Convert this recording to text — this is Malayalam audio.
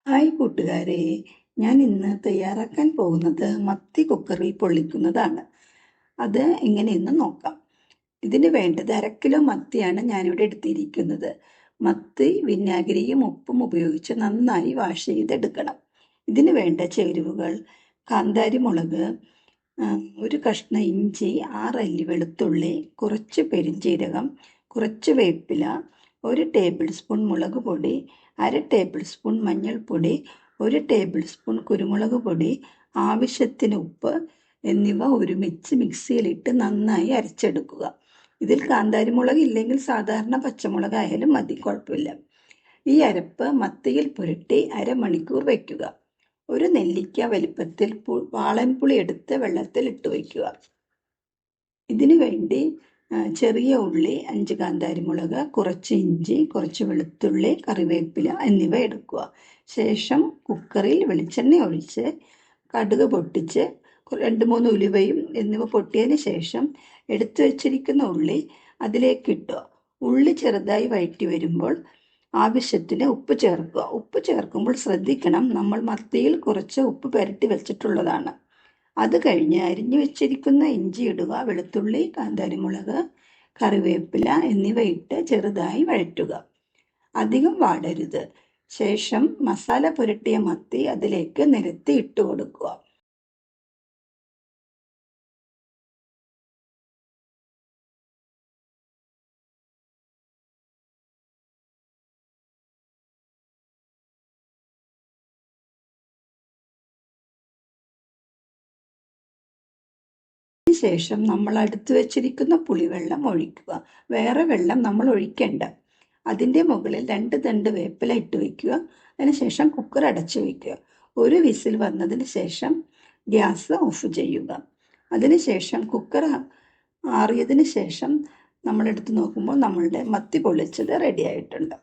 ഹായ് കൂട്ടുകാരെ, ഞാൻ ഇന്ന് തയ്യാറാക്കാൻ പോകുന്നത് മത്തി കുക്കറിൽ പൊള്ളിക്കുന്നതാണ്. അത് എങ്ങനെയെന്ന് നോക്കാം. ഇതിന് വേണ്ടത് 1/2 കിലോ മത്തിയാണ് ഞാനിവിടെ എടുത്തിരിക്കുന്നത്. മത്തി വിനാഗിരിയും ഉപ്പും ഉപയോഗിച്ച് നന്നായി വാഷ് ചെയ്തെടുക്കണം. ഇതിന് വേണ്ട ചേരുവകൾ: കാന്താരി മുളക്, ഒരു കഷ്ണം ഇഞ്ചി, 6 അല്ലി വെളുത്തുള്ളി, കുറച്ച് പെരിഞ്ജീരകം, കുറച്ച് വേപ്പില, 1 ടേബിൾ സ്പൂൺ മുളക് പൊടി, 1/2 ടേബിൾ സ്പൂൺ മഞ്ഞൾപ്പൊടി, 1 ടേബിൾ സ്പൂൺ കുരുമുളക് പൊടി, ആവശ്യത്തിന് ഉപ്പ് എന്നിവ ഒരുമിച്ച് മിക്സിയിലിട്ട് നന്നായി അരച്ചെടുക്കുക. ഇതിൽ കാന്താരി മുളക് ഇല്ലെങ്കിൽ സാധാരണ പച്ചമുളകായാലും മതി, കുഴപ്പമില്ല. ഈ അരപ്പ് മത്തിയിൽ പുരട്ടി അരമണിക്കൂർ വയ്ക്കുക. ഒരു നെല്ലിക്ക വലിപ്പത്തിൽ വാളൻപുളി എടുത്ത് വെള്ളത്തിൽ ഇട്ട് വയ്ക്കുക. ഇതിനു വേണ്ടി ചെറിയ ഉള്ളി, 5 കാന്താരിമുളക്, കുറച്ച് ഇഞ്ചി, കുറച്ച് വെളുത്തുള്ളി, കറിവേപ്പില എന്നിവ എടുക്കുക. ശേഷം കുക്കറിൽ വെളിച്ചെണ്ണ ഒഴിച്ച് കടുക് പൊട്ടിച്ച് 2-3 ഉലുവയും എന്നിവ പൊട്ടിയതിന് ശേഷം എടുത്തു വച്ചിരിക്കുന്ന ഉള്ളി അതിലേക്കിട്ടു. ഉള്ളി ചെറുതായി വഴറ്റി വരുമ്പോൾ ആവശ്യത്തിന് ഉപ്പ് ചേർക്കുക. ഉപ്പ് ചേർക്കുമ്പോൾ ശ്രദ്ധിക്കണം, നമ്മൾ മത്തിയിൽ കുറച്ച് ഉപ്പ് പുരട്ടി വെച്ചിട്ടുള്ളതാണ്. അത് കഴിഞ്ഞ് അരിഞ്ഞു വെച്ചിരിക്കുന്ന ഇഞ്ചി ഇടുക. വെളുത്തുള്ളി, കാന്താരിമുളക്, കറിവേപ്പില എന്നിവ ഇട്ട് ചെറുതായി വഴറ്റുക. അധികം വാടരുത്. ശേഷം മസാല പുരട്ടിയ മത്തി അതിലേക്ക് നിരത്തി ഇട്ട് കൊടുക്കുക. ശേഷം നമ്മൾ അടുത്ത് വെച്ചിരിക്കുന്ന പുളിവെള്ളം ഒഴിക്കുക. വേറെ വെള്ളം നമ്മൾ ഒഴിക്കേണ്ട. അതിൻ്റെ മുകളിൽ 2 തണ്ട് വേപ്പില ഇട്ട് വയ്ക്കുക. അതിനുശേഷം കുക്കർ അടച്ചു വയ്ക്കുക. ഒരു വിസിൽ വന്നതിന് ശേഷം ഗ്യാസ് ഓഫ് ചെയ്യുക. അതിനുശേഷം കുക്കർ ആറിയതിന് ശേഷം നമ്മളെടുത്ത് നോക്കുമ്പോൾ നമ്മളുടെ മത്തി പൊള്ളിച്ചത് റെഡി ആയിട്ടുണ്ട്.